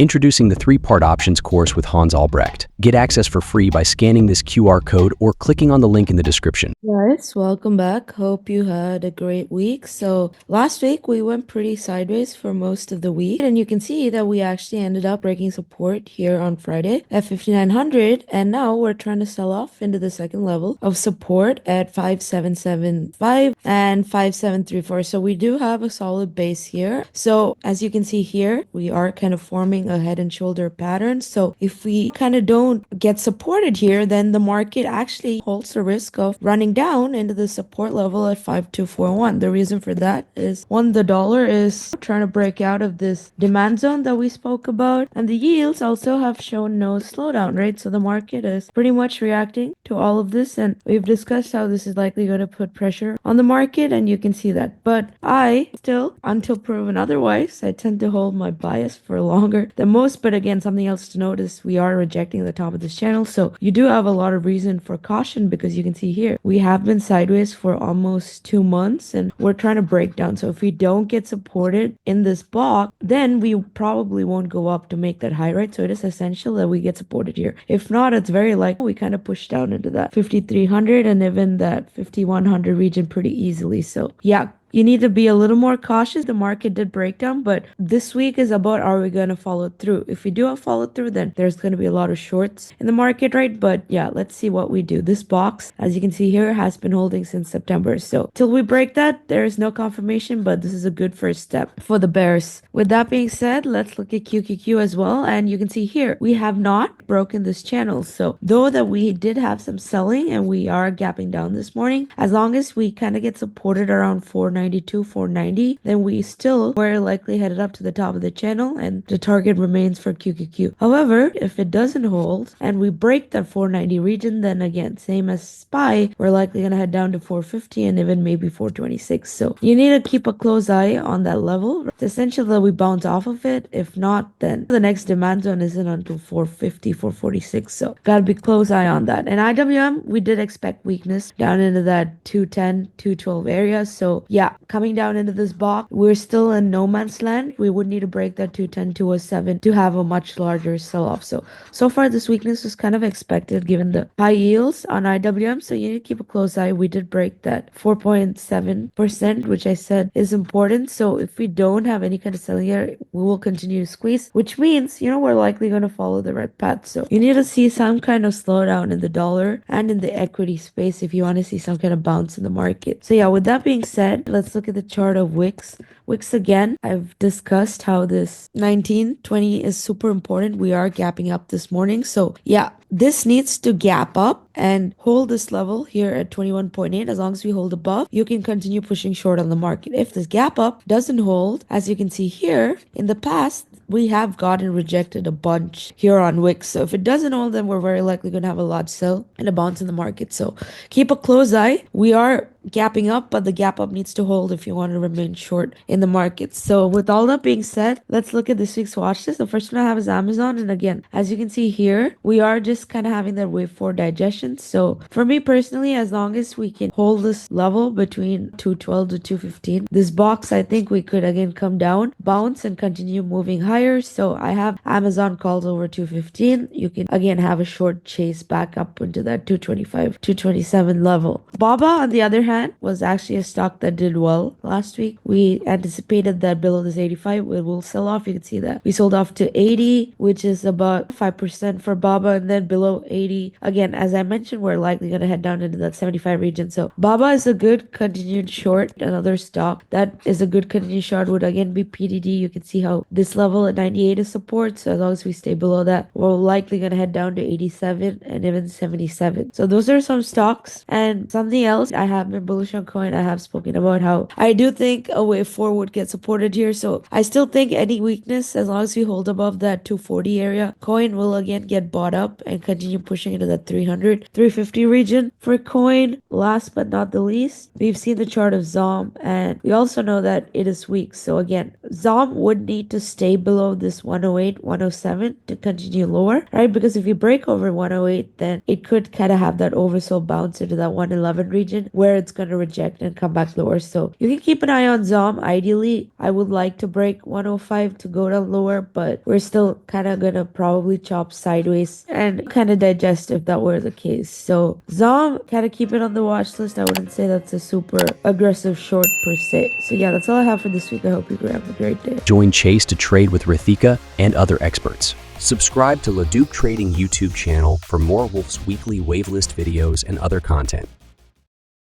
Introducing the 3-part options course with Hans Albrecht. Get access for free by scanning this QR code or clicking on the link in the description. Guys, welcome back. Hope you had a great week. So last week we went pretty sideways for most of the week, and you can see that we actually ended up breaking support here on Friday at 5,900, and now we're trying to sell off into the second level of support at 5,775 and 5,734. So we do have a solid base here. So as you can see here, we are kind of forming a head and shoulder pattern. So if we kind of don't get supported here, then the market actually holds the risk of running down into the support level at 5241. The reason for that is, one, the dollar is trying to break out of this demand zone that we spoke about, and the yields also have shown no slowdown, right? So the market is pretty much reacting to all of this, and we've discussed how this is likely going to put pressure on the market, and you can see that. But I still, until proven otherwise, I tend to hold my bias for longer than most. But again, something else to notice, we are rejecting the top of this channel, so you do have a lot of reason for caution, because you can see here we have been sideways for almost 2 months and we're trying to break down. So if we don't get supported in this block, then we probably won't go up to make that high, right? So it is essential that we get supported here. If not, it's very likely we kind of push down into that 5,300 and even that 5,100 region pretty easily. So yeah, you need to be a little more cautious. The market did break down, but this week is about, are we going to follow through? If we do follow through, then there's going to be a lot of shorts in the market, right? But yeah, let's see what we do. This box, as you can see here, has been holding since September. So till we break that, there is no confirmation, but this is a good first step for the bears. With that being said, let's look at QQQ as well. And you can see here, we have not broken this channel. So though that we did have some selling and we are gapping down this morning, as long as we kind of get supported around 492, 490, then we still very likely headed up to the top of the channel, and the target remains for QQQ. However, if it doesn't hold and we break that 490 region, then again, same as SPY, we're likely going to head down to 450 and even maybe 426. So you need to keep a close eye on that level. It's essential that we bounce off of it. If not, then the next demand zone isn't until 450, 446. So gotta be close eye on that. And IWM, we did expect weakness down into that 210, 212 area. So yeah, coming down into this box, we're still in no man's land. We would need to break that 210, 207 to have a much larger sell-off. So far this weakness was kind of expected given the high yields on IWM. So you need to keep a close eye. We did break that 4.7%, which I said is important. So if we don't have any kind of selling here, we will continue to squeeze, which means, we're likely going to follow the red path. So you need to see some kind of slowdown in the dollar and in the equity space if you want to see some kind of bounce in the market. So yeah, with that being said, let's look at the chart of Wix. Wix again, I've discussed how this 1920 is super important. We are gapping up this morning. So yeah, this needs to gap up and hold this level here at 21.8. As long as we hold above, you can continue pushing short on the market. If this gap up doesn't hold, as you can see here, in the past, we have gotten rejected a bunch here on Wix. So if it doesn't hold, then we're very likely going to have a large sell and a bounce in the market. So keep a close eye. We are gapping up, but the gap up needs to hold if you want to remain short in the market. So with all that being said, let's look at this week's watch list. The first one I have is Amazon. And again, as you can see here, we are just kind of having that wave 4 digestion. So for me personally, as long as we can hold this level between 212 to 215, this box, I think we could again come down, bounce, and continue moving higher. So I have Amazon calls over 215. You can again have a short chase back up into that 225, 227 level. Baba, on the other hand, was actually a stock that did well last week. We anticipated that below this 85 it will sell off. You can see that we sold off to 80, which is about 5% for Baba, and then below 80 again, as I mentioned, we're likely going to head down into that 75 region. So Baba is a good continued short. Another stock that is a good continued short would again be PDD. You can see how this level at 98 is support. So as long as we stay below that, we're likely going to head down to 87 and even 77. So those are some stocks. And something else, I have been bullish on coin. I have spoken about how I do think a wave 4 would get supported here. So I still think any weakness, as long as we hold above that 240 area, coin will again get bought up and continue pushing into that 300, 350 region. For coin, last but not the least, we've seen the chart of ZOM, and we also know that it is weak. So again, ZOM would need to stay below this 108, 107 to continue lower, right? Because if you break over 108, then it could kind of have that oversold bounce into that 111 region where it's it's going to reject and come back lower. So you can keep an eye on ZOM. Ideally, I would like to break 105 to go down lower, but we're still kind of going to probably chop sideways and kind of digest if that were the case. So ZOM, kind of keep it on the watch list. I wouldn't say that's a super aggressive short per se. So yeah, that's all I have for this week. I hope you have a great day. Join Chase to trade with Rithika and other experts. Subscribe to LaDuc Trading YouTube channel for more Wolf's weekly wave list videos and other content.